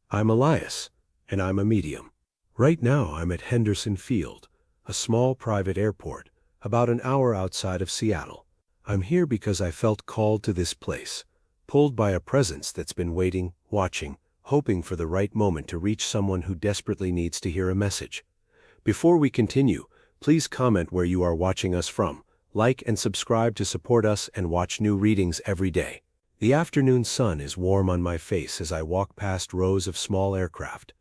I'm Elias, and I'm a medium. Right now I'm at Henderson Field, a small private airport, about an hour outside of Seattle. I'm here because I felt called to this place, pulled by a presence that's been waiting, watching, hoping for the right moment to reach someone who desperately needs to hear a message. Before we continue, please comment where you are watching us from, like and subscribe to support us and watch new readings every day. The afternoon sun is warm on my face as I walk past rows of small aircraft.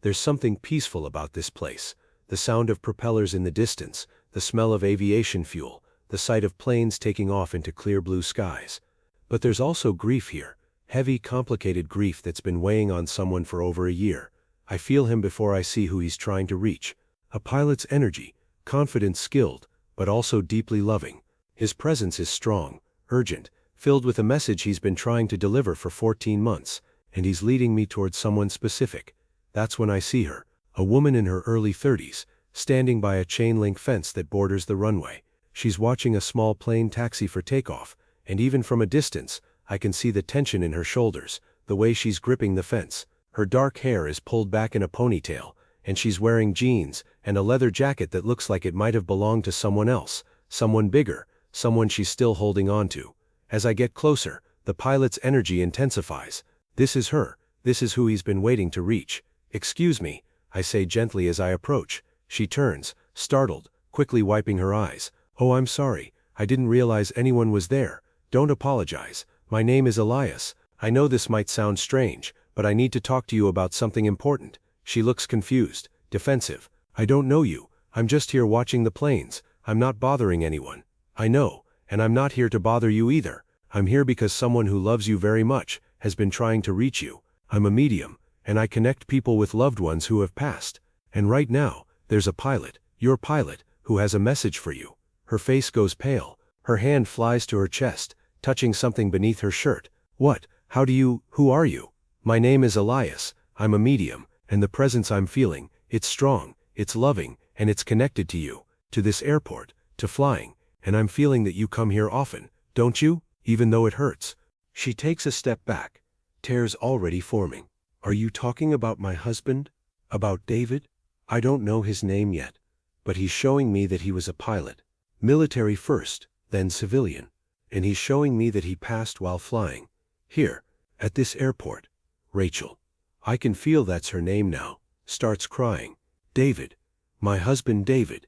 There's something peaceful about this place. The sound of propellers in the distance, the smell of aviation fuel, the sight of planes taking off into clear blue skies. But there's also grief here, heavy, complicated grief that's been weighing on someone for over a year. I feel him before I see who he's trying to reach. A pilot's energy, confident, skilled, but also deeply loving. His presence is strong, urgent, filled with a message he's been trying to deliver for 14 months, and he's leading me towards someone specific. That's when I see her, a woman in her early 30s, standing by a chain-link fence that borders the runway. She's watching a small plane taxi for takeoff, and even from a distance, I can see the tension in her shoulders, the way she's gripping the fence. Her dark hair is pulled back in a ponytail, and she's wearing jeans and a leather jacket that looks like it might have belonged to someone else, someone bigger, someone she's still holding on to. As I get closer, the pilot's energy intensifies. This is her. This is who he's been waiting to reach. "Excuse me," I say gently as I approach. She turns, startled, quickly wiping her eyes. "Oh, I'm sorry. I didn't realize anyone was there. Don't apologize. My name is Elias. I know this might sound strange, but I need to talk to you about something important." She looks confused, defensive. "I don't know you. I'm just here watching the planes. I'm not bothering anyone." "I know, and I'm not here to bother you either. I'm here because someone who loves you very much has been trying to reach you. I'm a medium, and I connect people with loved ones who have passed. And right now, there's a pilot, your pilot, who has a message for you." Her face goes pale. Her hand flies to her chest, touching something beneath her shirt. "What? Who are you?" "My name is Elias. I'm a medium, and the presence I'm feeling, it's strong, it's loving, and it's connected to you, to this airport, to flying. And I'm feeling that you come here often, don't you? Even though it hurts." She takes a step back, tears already forming. "Are you talking about my husband? About David? I don't know his name yet, but he's showing me that he was a pilot. Military first, then civilian. And he's showing me that he passed while flying. Here, at this airport. Rachel. I can feel that's her name now." Starts crying. "David. My husband David.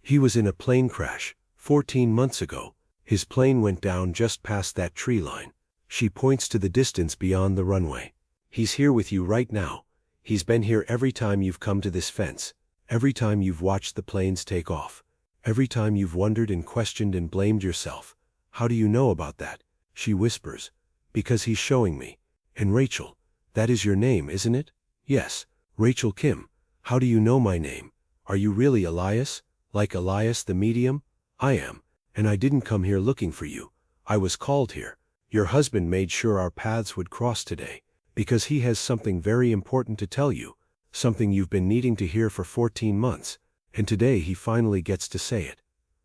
He was in a plane crash 14 months ago. His plane went down just past that tree line." She points to the distance beyond the runway. "He's here with you right now. He's been here every time you've come to this fence, every time you've watched the planes take off, every time you've wondered and questioned and blamed yourself." "How do you know about that?" She whispers. "Because he's showing me." "And Rachel, that is your name, isn't it?" "Yes, Rachel Kim. How do you know my name? Are you really Elias? Like Elias the medium?" "I am, and I didn't come here looking for you. I was called here. Your husband made sure our paths would cross today, because he has something very important to tell you, something you've been needing to hear for 14 months, and today he finally gets to say it."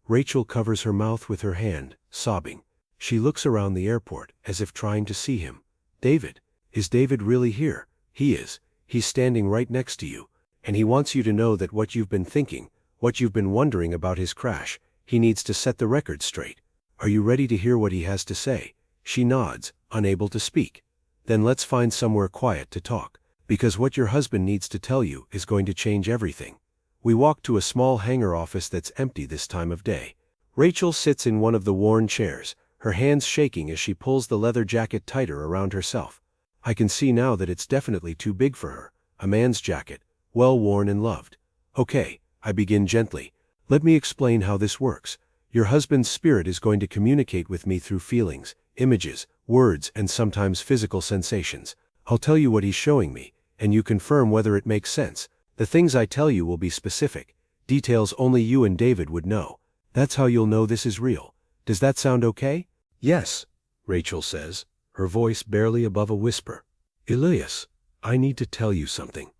Rachel covers her mouth with her hand, sobbing. She looks around the airport, as if trying to see him. "David? Is David really here?" "He is. He's standing right next to you, and he wants you to know that what you've been thinking, what you've been wondering about his crash, he needs to set the record straight. Are you ready to hear what he has to say?" She nods, unable to speak. "Then let's find somewhere quiet to talk, because what your husband needs to tell you is going to change everything." We walk to a small hangar office that's empty this time of day. Rachel sits in one of the worn chairs, her hands shaking as she pulls the leather jacket tighter around herself. I can see now that it's definitely too big for her, a man's jacket, well worn and loved. "Okay," I begin gently. "Let me explain how this works. Your husband's spirit is going to communicate with me through feelings, images, words, and sometimes physical sensations. I'll tell you what he's showing me, and you confirm whether it makes sense. The things I tell you will be specific, details only you and David would know. That's how you'll know this is real. Does that sound okay?" "Yes," Rachel says, her voice barely above a whisper. "Elias, I need to tell you something.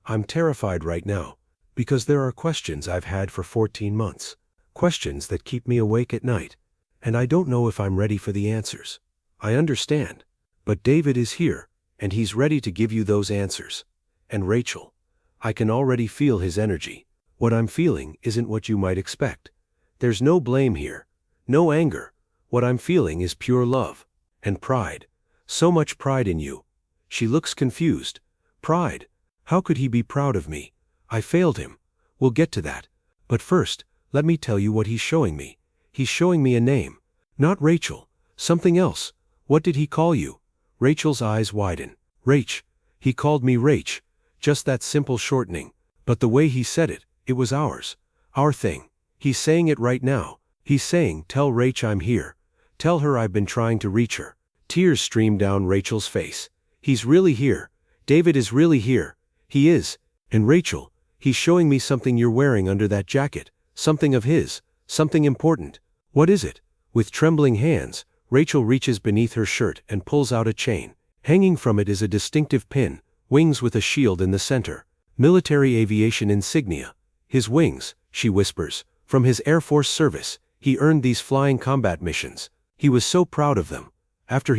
I'm terrified right now, because there are questions I've had for 14 months. Questions that keep me awake at night, and I don't know if I'm ready for the answers. I understand, but David is here, and he's ready to give you those answers. And Rachel, I can already feel his energy. What I'm feeling isn't what you might expect. There's no blame here, no anger. What I'm feeling is pure love. And pride. So much pride in you. She looks confused. Pride? How could he be proud of me? I failed him. We'll get to that. But first, let me tell you what he's showing me. He's showing me a name. Not Rachel. Something else. What did he call you? Rachel's eyes widen. Rach. He called me Rach. Just that simple shortening. But the way he said it, it was ours. Our thing. He's saying it right now. He's saying, tell Rach I'm here. Tell her I've been trying to reach her. Tears streamed down Rachel's face. He's really here. David is really here. He is. And Rachel, he's showing me something you're wearing under that jacket. Something of his. Something important. What is it? With trembling hands, Rachel reaches beneath her shirt and pulls out a chain. Hanging from it is a distinctive pin, wings with a shield in the center. Military aviation insignia. His wings, she whispers. From his Air Force service, he earned these flying combat missions. He was so proud of them. After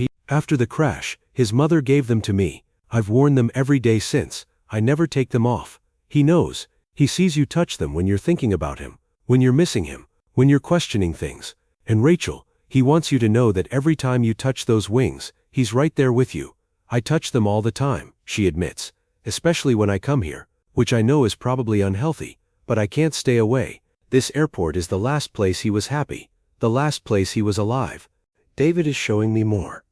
the crash, his mother gave them to me. I've worn them every day since. I never take them off. He knows. He sees you touch them when you're thinking about him, when you're missing him, when you're questioning things. And Rachel, he wants you to know that every time you touch those wings, he's right there with you. I touch them all the time, she admits. Especially when I come here, which I know is probably unhealthy, but I can't stay away. This airport is the last place he was happy, the last place he was alive. David is showing me more.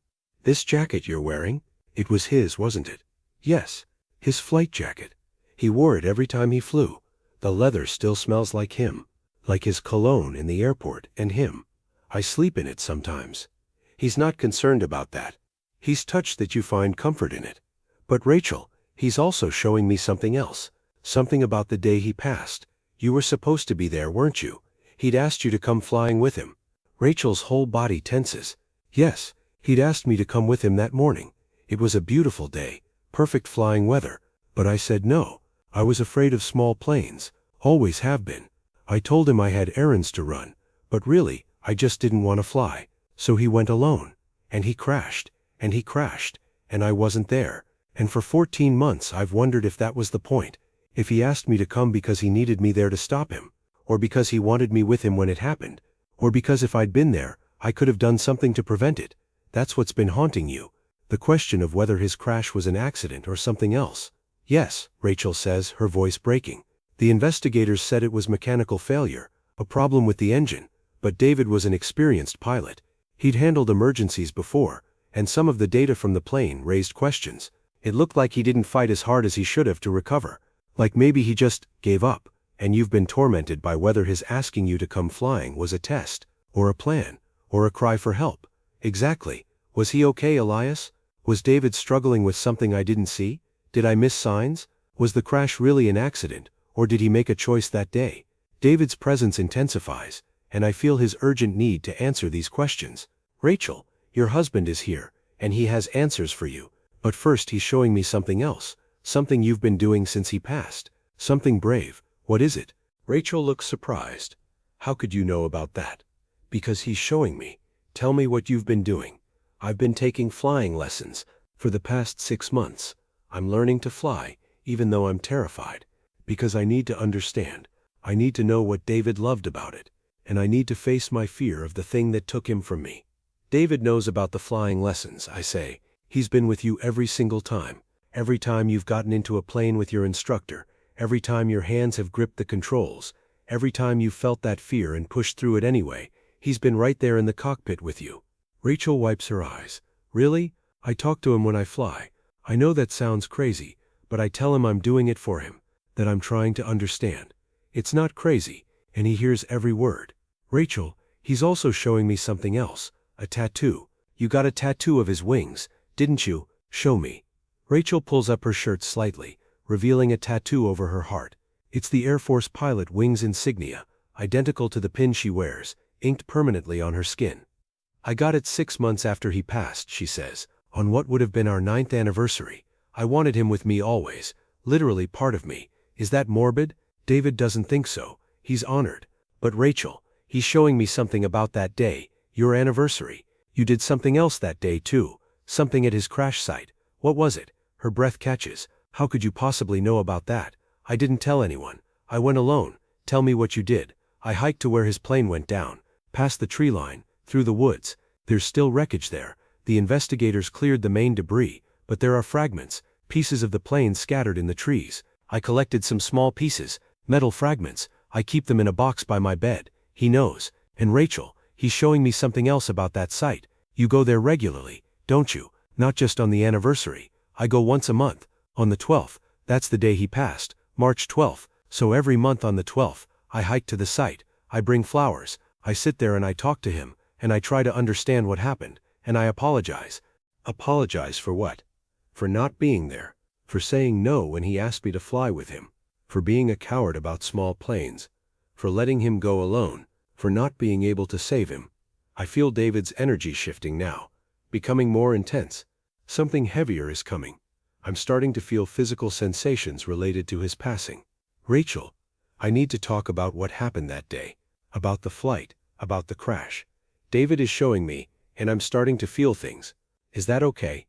This jacket you're wearing, it was his, wasn't it? Yes, his flight jacket. He wore it every time he flew. The leather still smells like him, like his cologne in the airport, and him. I sleep in it sometimes. He's not concerned about that. He's touched that you find comfort in it. But Rachel, he's also showing me something else. Something about the day he passed. You were supposed to be there, weren't you? He'd asked you to come flying with him. Rachel's whole body tenses. Yes, he'd asked me to come with him that morning. It was a beautiful day, perfect flying weather. But I said no. I was afraid of small planes. Always have been. I told him I had errands to run. But really, I just didn't want to fly. So he went alone. And he crashed. And he crashed. And I wasn't there. And for 14 months I've wondered if that was the point. If he asked me to come because he needed me there to stop him. Or because he wanted me with him when it happened. Or because if I'd been there, I could have done something to prevent it. That's what's been haunting you. The question of whether his crash was an accident or something else. Yes, Rachel says, her voice breaking. The investigators said it was mechanical failure, a problem with the engine. But David was an experienced pilot. He'd handled emergencies before, and some of the data from the plane raised questions. It looked like he didn't fight as hard as he should have to recover. Like maybe he just gave up, and you've been tormented by whether his asking you to come flying was a test, or a plan, or a cry for help. Exactly. Was he okay, Elias? Was David struggling with something I didn't see? Did I miss signs? Was the crash really an accident, or did he make a choice that day? David's presence intensifies, and I feel his urgent need to answer these questions. Rachel, your husband is here, and he has answers for you. But first he's showing me something else, something you've been doing since he passed. Something brave. What is it? Rachel looks surprised. How could you know about that? Because he's showing me. Tell me what you've been doing. I've been taking flying lessons for the past 6 months. I'm learning to fly, even though I'm terrified. Because I need to understand. I need to know what David loved about it. And I need to face my fear of the thing that took him from me. David knows about the flying lessons, I say. He's been with you every single time. Every time you've gotten into a plane with your instructor. Every time your hands have gripped the controls. Every time you've felt that fear and pushed through it anyway. He's been right there in the cockpit with you. Rachel wipes her eyes. Really? I talk to him when I fly. I know that sounds crazy, but I tell him I'm doing it for him. That I'm trying to understand. It's not crazy, and he hears every word. Rachel, he's also showing me something else. A tattoo. You got a tattoo of his wings, didn't you? Show me. Rachel pulls up her shirt slightly, revealing a tattoo over her heart. It's the Air Force pilot wings insignia, identical to the pin she wears, inked permanently on her skin. I got it 6 months after he passed, she says, on what would have been our 9th anniversary. I wanted him with me always, literally part of me. Is that morbid? David doesn't think so. He's honored. But Rachel, he's showing me something about that day, your anniversary. You did something else that day too, something at his crash site. What was it? Her breath catches. How could you possibly know about that? I didn't tell anyone. I went alone. Tell me what you did. I hiked to where his plane went down, past the tree line, through the woods. There's still wreckage there. The investigators cleared the main debris, but there are fragments, pieces of the plane scattered in the trees. I collected some small pieces, metal fragments. I keep them in a box by my bed. He knows. And Rachel, he's showing me something else about that site. You go there regularly, don't you? Not just on the anniversary. I go once a month. On the 12th, that's the day he passed, March 12th, so every month on the 12th, I hike to the site, I bring flowers, I sit there and I talk to him, and I try to understand what happened, and I apologize. Apologize for what? For not being there, for saying no when he asked me to fly with him, for being a coward about small planes, for letting him go alone, for not being able to save him. I feel David's energy shifting now, becoming more intense. Something heavier is coming. I'm starting to feel physical sensations related to his passing. Rachel, I need to talk about what happened that day, about the flight, about the crash. David is showing me, and I'm starting to feel things. Is that okay?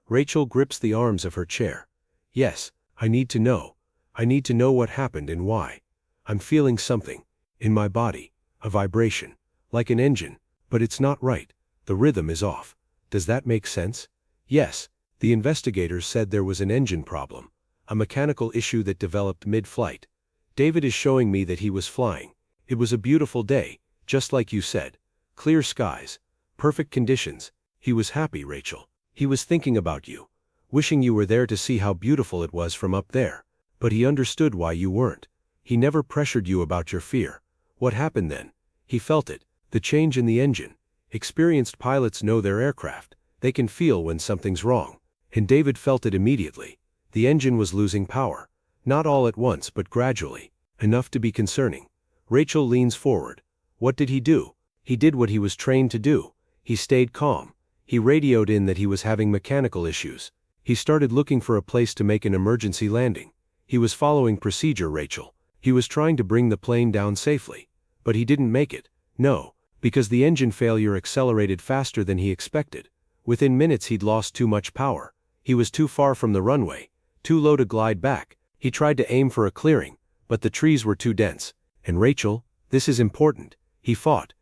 Rachel grips the arms of her chair. Yes, I need to know. I need to know what happened and why. I'm feeling something, in my body, a vibration, like an engine, but it's not right. The rhythm is off. Does that make sense? Yes. The investigators said there was an engine problem, a mechanical issue that developed mid-flight. David is showing me that he was flying. It was a beautiful day, just like you said. Clear skies, perfect conditions. He was happy, Rachel. He was thinking about you, wishing you were there to see how beautiful it was from up there. But he understood why you weren't. He never pressured you about your fear. What happened then? He felt it, the change in the engine. Experienced pilots know their aircraft. They can feel when something's wrong. And David felt it immediately. The engine was losing power. Not all at once, but gradually. Enough to be concerning. Rachel leans forward. What did he do? He did what he was trained to do. He stayed calm. He radioed in that he was having mechanical issues. He started looking for a place to make an emergency landing. He was following procedure, Rachel. He was trying to bring the plane down safely. But he didn't make it. No, because the engine failure accelerated faster than he expected. Within minutes he'd lost too much power. He was too far from the runway, too low to glide back. He tried to aim for a clearing, but the trees were too dense. And Rachel, this is important. He fought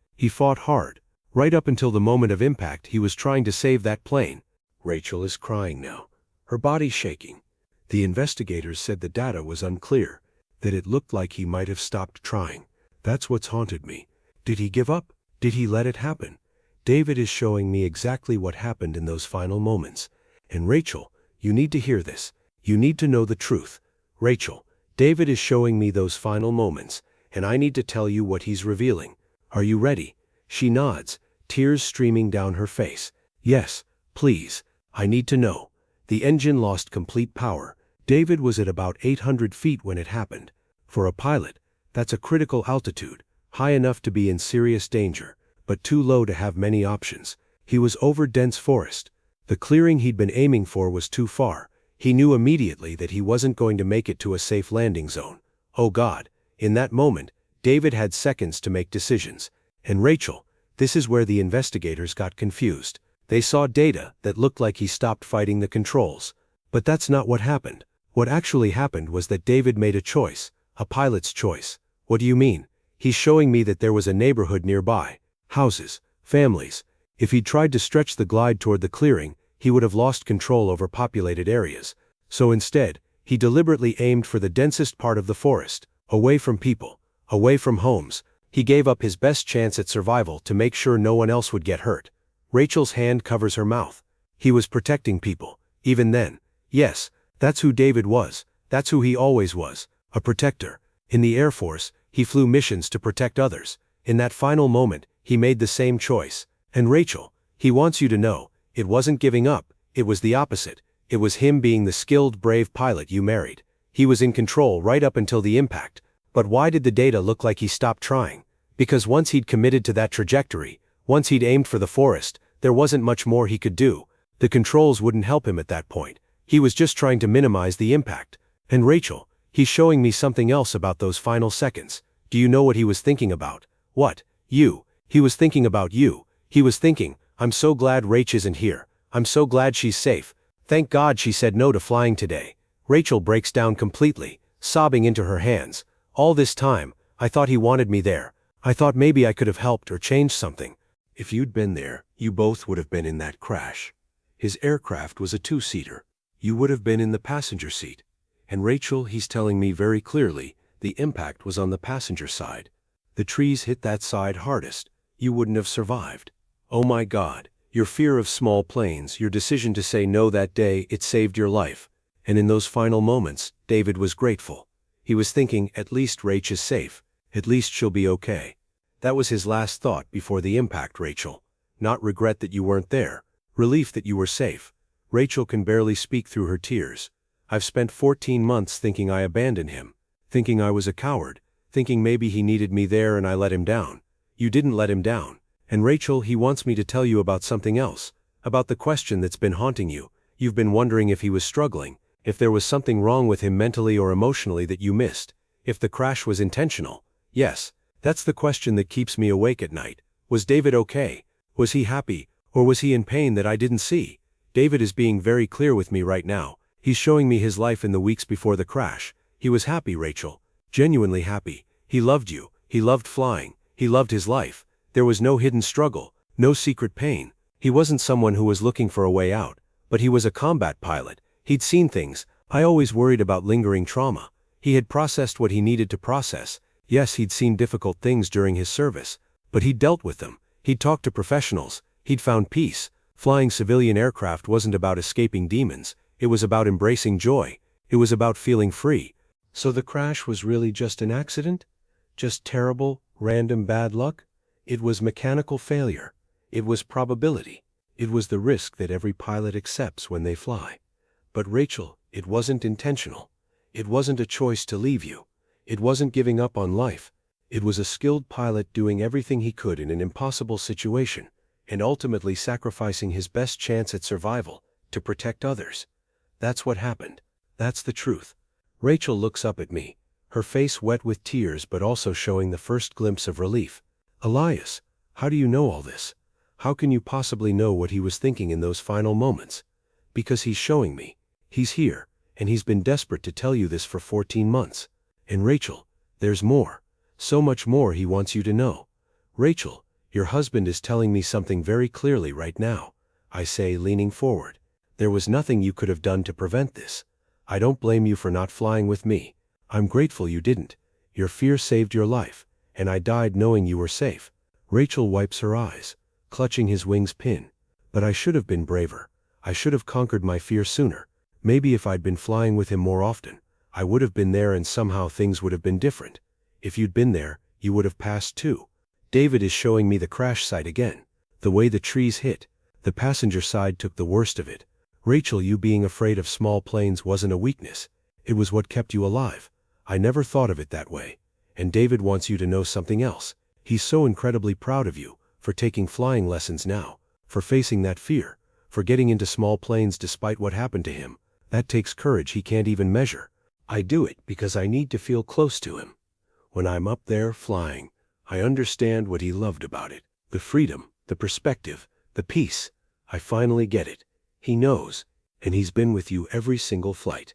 hard. Right up until the moment of impact, he was trying to save that plane. Rachel is crying now, her body shaking. The investigators said the data was unclear, that it looked like he might have stopped trying. That's what's haunted me. Did he give up? Did he let it happen? David is showing me exactly what happened in those final moments. And Rachel, you need to hear this. You need to know the truth. Rachel, David is showing me those final moments, and I need to tell you what he's revealing. Are you ready? She nods, tears streaming down her face. Yes, please. I need to know. The engine lost complete power. David was at about 800 feet when it happened. For a pilot, that's a critical altitude, high enough to be in serious danger, but too low to have many options. He was over dense forest. The clearing he'd been aiming for was too far. He knew immediately that he wasn't going to make it to a safe landing zone. Oh God, in that moment, David had seconds to make decisions. And Rachel, this is where the investigators got confused. They saw data that looked like he stopped fighting the controls. But that's not what happened. What actually happened was that David made a choice, a pilot's choice. What do you mean? He's showing me that there was a neighborhood nearby. Houses, families. If he'd tried to stretch the glide toward the clearing, he would have lost control over populated areas. So instead, he deliberately aimed for the densest part of the forest, away from people, away from homes. He gave up his best chance at survival to make sure no one else would get hurt. Rachel's hand covers her mouth. He was protecting people, even then. Yes, that's who David was. That's who he always was, a protector. In the Air Force, he flew missions to protect others. In that final moment, he made the same choice. And Rachel, he wants you to know, it wasn't giving up, it was the opposite. It was him being the skilled, brave pilot you married. He was in control right up until the impact. But why did the data look like he stopped trying? Because once he'd committed to that trajectory, once he'd aimed for the forest, there wasn't much more he could do. The controls wouldn't help him at that point. He was just trying to minimize the impact. And Rachel, he's showing me something else about those final seconds. Do you know what he was thinking about? What? You. He was thinking about you. He was thinking, I'm so glad Rach isn't here. I'm so glad she's safe. Thank God she said no to flying today. Rachel breaks down completely, sobbing into her hands. All this time, I thought he wanted me there. I thought maybe I could have helped or changed something. If you'd been there, you both would have been in that crash. His aircraft was a two-seater. You would have been in the passenger seat. And Rachel, he's telling me very clearly, the impact was on the passenger side. The trees hit that side hardest. You wouldn't have survived. Oh my God, your fear of small planes, your decision to say no that day, it saved your life. And in those final moments, David was grateful. He was thinking, at least Rach is safe. At least she'll be okay. That was his last thought before the impact, Rachel. Not regret that you weren't there. Relief that you were safe. Rachel can barely speak through her tears. I've spent 14 months thinking I abandoned him. Thinking I was a coward. Thinking maybe he needed me there and I let him down. You didn't let him down. And Rachel, he wants me to tell you about something else. About the question that's been haunting you. You've been wondering if he was struggling. If there was something wrong with him mentally or emotionally that you missed. If the crash was intentional. Yes, that's the question that keeps me awake at night. Was David okay? Was he happy? Or was he in pain that I didn't see? David is being very clear with me right now. He's showing me his life in the weeks before the crash. He was happy, Rachel. Genuinely happy. He loved you. He loved flying. He loved his life. There was no hidden struggle. No secret pain. He wasn't someone who was looking for a way out. But he was a combat pilot. He'd seen things. I always worried about lingering trauma. He had processed what he needed to process. Yes, he'd seen difficult things during his service. But he'd dealt with them. He'd talked to professionals. He'd found peace. Flying civilian aircraft wasn't about escaping demons. It was about embracing joy. It was about feeling free. So the crash was really just an accident? Just terrible, random bad luck? It was mechanical failure. It was probability. It was the risk that every pilot accepts when they fly. But Rachel, it wasn't intentional. It wasn't a choice to leave you. It wasn't giving up on life. It was a skilled pilot doing everything he could in an impossible situation, and ultimately sacrificing his best chance at survival to protect others. That's what happened. That's the truth. Rachel looks up at me, her face wet with tears but also showing the first glimpse of relief. Elias, how do you know all this? How can you possibly know what he was thinking in those final moments? Because he's showing me. He's here, and he's been desperate to tell you this for 14 months. And Rachel, there's more. So much more he wants you to know. Rachel, your husband is telling me something very clearly right now. I say, leaning forward. There was nothing you could have done to prevent this. I don't blame you for not flying with me. I'm grateful you didn't. Your fear saved your life, and I died knowing you were safe. Rachel wipes her eyes, clutching his wing's pin. But I should have been braver. I should have conquered my fear sooner. Maybe if I'd been flying with him more often, I would have been there and somehow things would have been different. If you'd been there, you would have passed too. David is showing me the crash site again. The way the trees hit. The passenger side took the worst of it. Rachel, you being afraid of small planes wasn't a weakness. It was what kept you alive. I never thought of it that way. And David wants you to know something else. He's so incredibly proud of you, for taking flying lessons now, for facing that fear, for getting into small planes despite what happened to him. That takes courage he can't even measure. I do it because I need to feel close to him. When I'm up there flying, I understand what he loved about it. The freedom, the perspective, the peace. I finally get it. He knows, and he's been with you every single flight.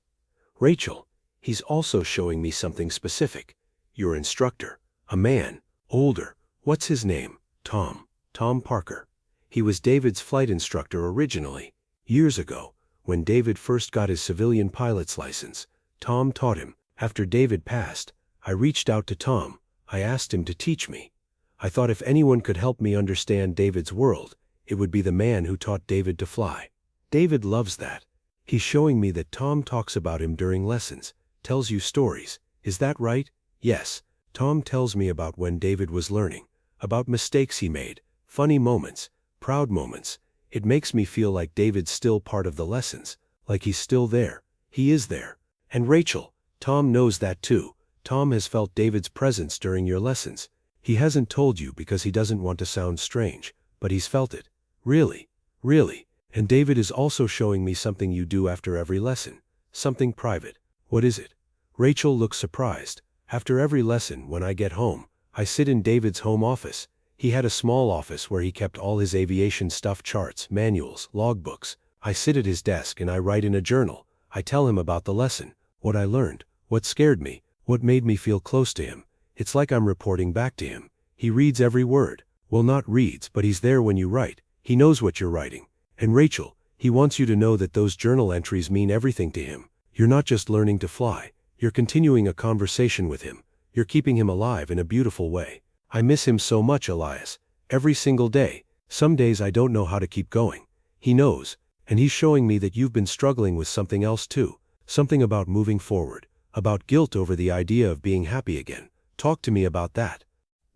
Rachel, he's also showing me something specific. Your instructor, a man, older. What's his name? Tom. Tom Parker. He was David's flight instructor originally. Years ago, when David first got his civilian pilot's license, Tom taught him. After David passed, I reached out to Tom. I asked him to teach me. I thought if anyone could help me understand David's world, it would be the man who taught David to fly. David loves that. He's showing me that Tom talks about him during lessons, tells you stories. Is that right? Yes. Tom tells me about when David was learning, about mistakes he made, funny moments, proud moments. It makes me feel like David's still part of the lessons, like he's still there. He is there. And Rachel, Tom knows that too. Tom has felt David's presence during your lessons. He hasn't told you because he doesn't want to sound strange, but he's felt it. Really. Really. And David is also showing me something you do after every lesson. Something private. What is it? Rachel looks surprised. After every lesson, when I get home, I sit in David's home office. He had a small office where he kept all his aviation stuff, charts, manuals, logbooks. I sit at his desk and I write in a journal. I tell him about the lesson, what I learned, what scared me, what made me feel close to him. It's like I'm reporting back to him. He reads every word. Well, not reads, but he's there when you write. He knows what you're writing. And Rachel, he wants you to know that those journal entries mean everything to him. You're not just learning to fly. You're continuing a conversation with him. You're keeping him alive in a beautiful way. I miss him so much, Elias. Every single day. Some days I don't know how to keep going. He knows. And he's showing me that you've been struggling with something else too. Something about moving forward. About guilt over the idea of being happy again. Talk to me about that.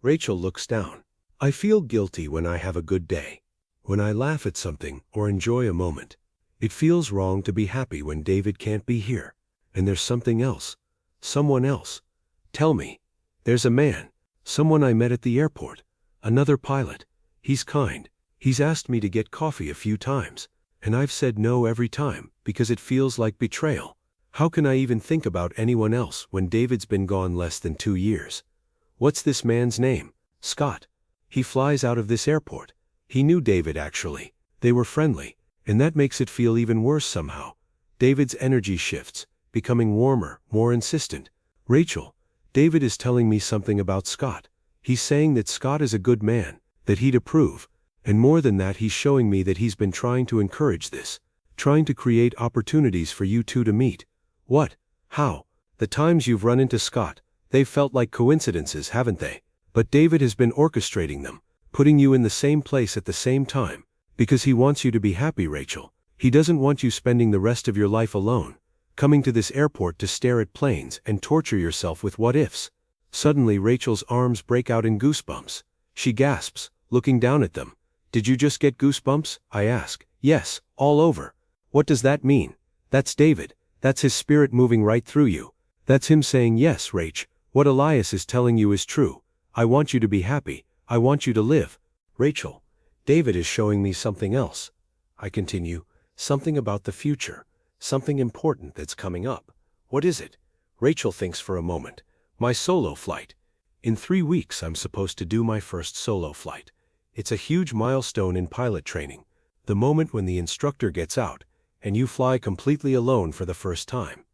Rachel looks down. I feel guilty when I have a good day. When I laugh at something or enjoy a moment. It feels wrong to be happy when David can't be here. And there's something else. Someone else. Tell me. There's a man. Someone I met at the airport. Another pilot. He's kind. He's asked me to get coffee a few times. And I've said no every time because it feels like betrayal. How can I even think about anyone else when David's been gone less than 2 years? What's this man's name? Scott. He flies out of this airport. He knew David actually. They were friendly. And that makes it feel even worse somehow. David's energy shifts, becoming warmer, more insistent. Rachel, David is telling me something about Scott. He's saying that Scott is a good man, that he'd approve. And more than that, he's showing me that he's been trying to encourage this. Trying to create opportunities for you two to meet. What? How? The times you've run into Scott, they've felt like coincidences, haven't they? But David has been orchestrating them, putting you in the same place at the same time. Because he wants you to be happy, Rachel. He doesn't want you spending the rest of your life alone. Coming to this airport to stare at planes and torture yourself with what-ifs. Suddenly Rachel's arms break out in goosebumps. She gasps, looking down at them. Did you just get goosebumps? I ask. Yes, all over. What does that mean? That's David. That's his spirit moving right through you. That's him saying, yes, Rach, what Elias is telling you is true. I want you to be happy. I want you to live. Rachel, David is showing me something else. I continue, something about the future. Something important that's coming up. What is it? Rachel thinks for a moment. My solo flight. In 3 weeks I'm supposed to do my first solo flight. It's a huge milestone in pilot training. The moment when the instructor gets out, and you fly completely alone for the first time.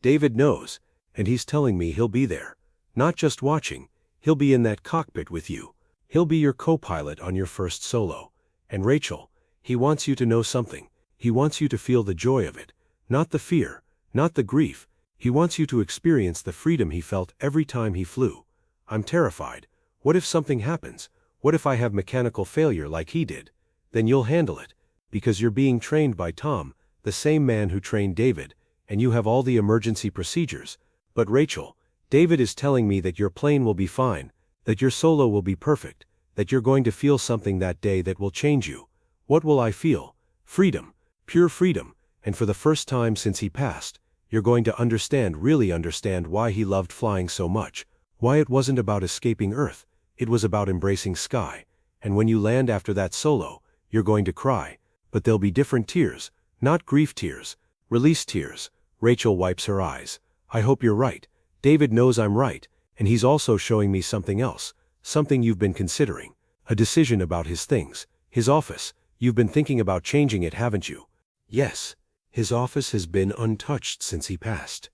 David knows, and he's telling me he'll be there. Not just watching, he'll be in that cockpit with you. He'll be your co-pilot on your first solo. And Rachel, he wants you to know something. He wants you to feel the joy of it. Not the fear, not the grief. He wants you to experience the freedom he felt every time he flew. I'm terrified. What if something happens? What if I have mechanical failure like he did? Then you'll handle it. Because you're being trained by Tom, the same man who trained David, and you have all the emergency procedures. But Rachel, David is telling me that your plane will be fine, that your solo will be perfect, that you're going to feel something that day that will change you. What will I feel? Freedom. Pure freedom. And for the first time since he passed, you're going to really understand why he loved flying so much. Why it wasn't about escaping Earth. It was about embracing sky. And when you land after that solo, you're going to cry. But there'll be different tears. Not grief tears. Release tears. Rachel wipes her eyes. I hope you're right. David knows I'm right. And he's also showing me something else. Something you've been considering. A decision about his things. His office. You've been thinking about changing it, haven't you? Yes. His office has been untouched since he passed.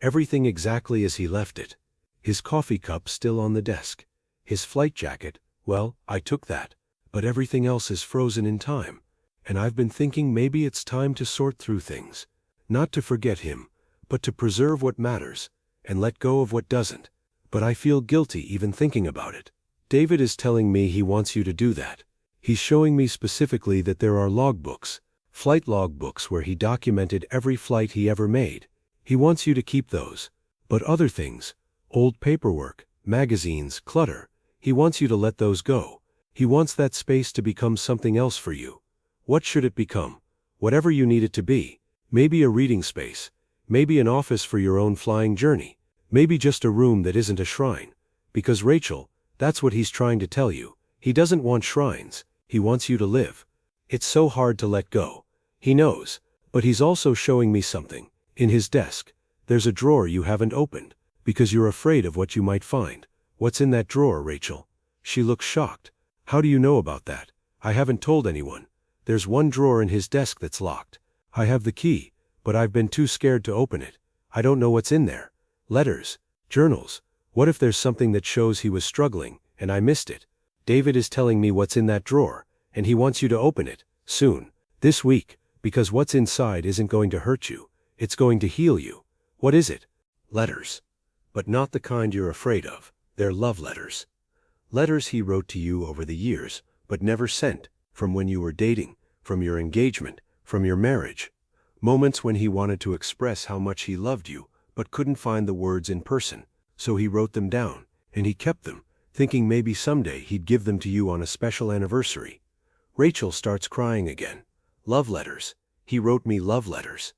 Everything exactly as he left it. His coffee cup still on the desk. His flight jacket, well, I took that. But everything else is frozen in time. And I've been thinking maybe it's time to sort through things. Not to forget him, but to preserve what matters, and let go of what doesn't. But I feel guilty even thinking about it. David is telling me he wants you to do that. He's showing me specifically that there are logbooks, flight logbooks where he documented every flight he ever made. He wants you to keep those. But other things, old paperwork, magazines, clutter, he wants you to let those go. He wants that space to become something else for you. What should it become? Whatever you need it to be. Maybe a reading space. Maybe an office for your own flying journey. Maybe just a room that isn't a shrine. Because Rachel, that's what he's trying to tell you. He doesn't want shrines. He wants you to live. It's so hard to let go. He knows. But he's also showing me something. In his desk, there's a drawer you haven't opened. Because you're afraid of what you might find. What's in that drawer, Rachel? She looks shocked. How do you know about that? I haven't told anyone. There's one drawer in his desk that's locked. I have the key, but I've been too scared to open it. I don't know what's in there. Letters, journals. What if there's something that shows he was struggling, and I missed it? David is telling me what's in that drawer, and he wants you to open it, soon. This week, because what's inside isn't going to hurt you. It's going to heal you. What is it? Letters. But not the kind you're afraid of. They're love letters. Letters he wrote to you over the years, but never sent, from when you were dating, from your engagement, from your marriage. Moments when he wanted to express how much he loved you, but couldn't find the words in person, so he wrote them down, and he kept them, thinking maybe someday he'd give them to you on a special anniversary. Rachel starts crying again. Love letters. He wrote me love letters.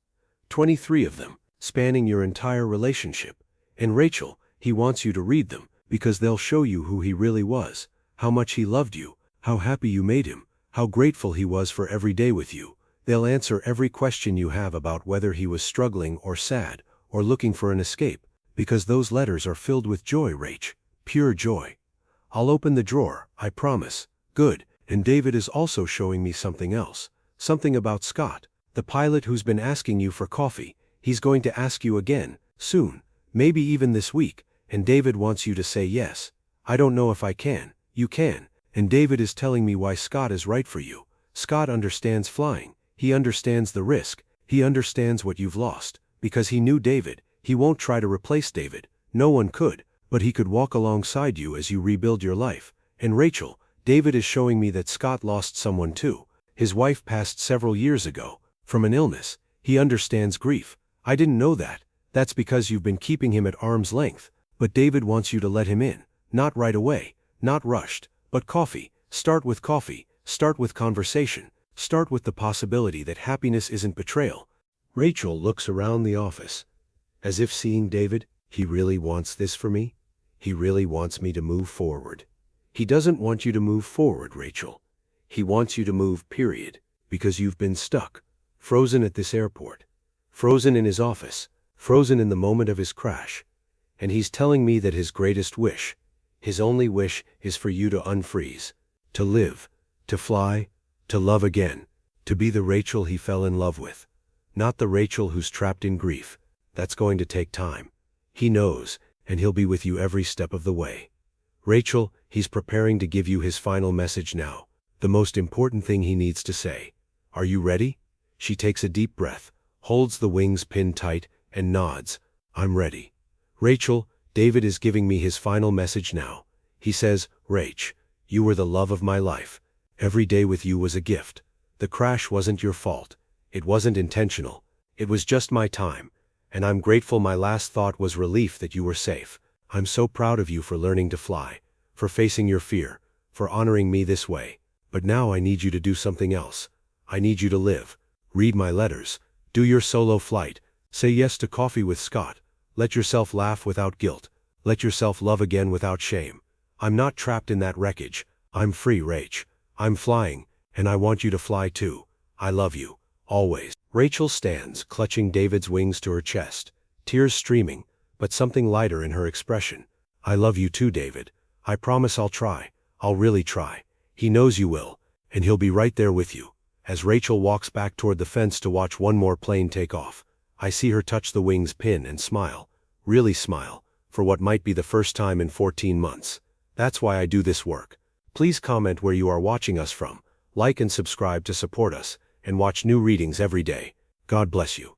23 of them, spanning your entire relationship. And Rachel, he wants you to read them, because they'll show you who he really was, how much he loved you, how happy you made him, how grateful he was for every day with you. They'll answer every question you have about whether he was struggling or sad, or looking for an escape, because those letters are filled with joy, Rach. Pure joy. I'll open the drawer, I promise. Good. And David is also showing me something else. Something about Scott, the pilot who's been asking you for coffee. He's going to ask you again, soon, maybe even this week, and David wants you to say yes. I don't know if I can. You can. And David is telling me why Scott is right for you. Scott understands flying. He understands the risk. He understands what you've lost. Because he knew David, he won't try to replace David. No one could, but he could walk alongside you as you rebuild your life. And Rachel, David is showing me that Scott lost someone too. His wife passed several years ago, from an illness. He understands grief. I didn't know that. That's because you've been keeping him at arm's length. But David wants you to let him in. Not right away. Not rushed. But coffee. Start with coffee. Start with conversation. Start with the possibility that happiness isn't betrayal. Rachel looks around the office, as if seeing David. He really wants this for me? He really wants me to move forward. He doesn't want you to move forward, Rachel. He wants you to move, period, because you've been stuck, frozen at this airport, frozen in his office, frozen in the moment of his crash. And he's telling me that his greatest wish, his only wish, is for you to unfreeze, to live, to fly, to love again, to be the Rachel he fell in love with. Not the Rachel who's trapped in grief. That's going to take time. He knows, and he'll be with you every step of the way. Rachel, he's preparing to give you his final message now, the most important thing he needs to say. Are you ready? She takes a deep breath, holds the wings pinned tight, and nods. I'm ready. Rachel, David is giving me his final message now. He says, Rach, you were the love of my life. Every day with you was a gift. The crash wasn't your fault. It wasn't intentional. It was just my time. And I'm grateful. My last thought was relief that you were safe. I'm so proud of you for learning to fly, for facing your fear, for honoring me this way. But now I need you to do something else. I need you to live. Read my letters. Do your solo flight. Say yes to coffee with Scott. Let yourself laugh without guilt. Let yourself love again without shame. I'm not trapped in that wreckage. I'm free, Rach. I'm flying, and I want you to fly too. I love you. Always. Rachel stands, clutching David's wings to her chest, tears streaming, but something lighter in her expression. I love you too, David. I promise I'll try. I'll really try. He knows you will, and he'll be right there with you. As Rachel walks back toward the fence to watch one more plane take off, I see her touch the wings pin and smile. Really smile, for what might be the first time in 14 months. That's why I do this work. Please comment where you are watching us from, like and subscribe to support us, and watch new readings every day. God bless you.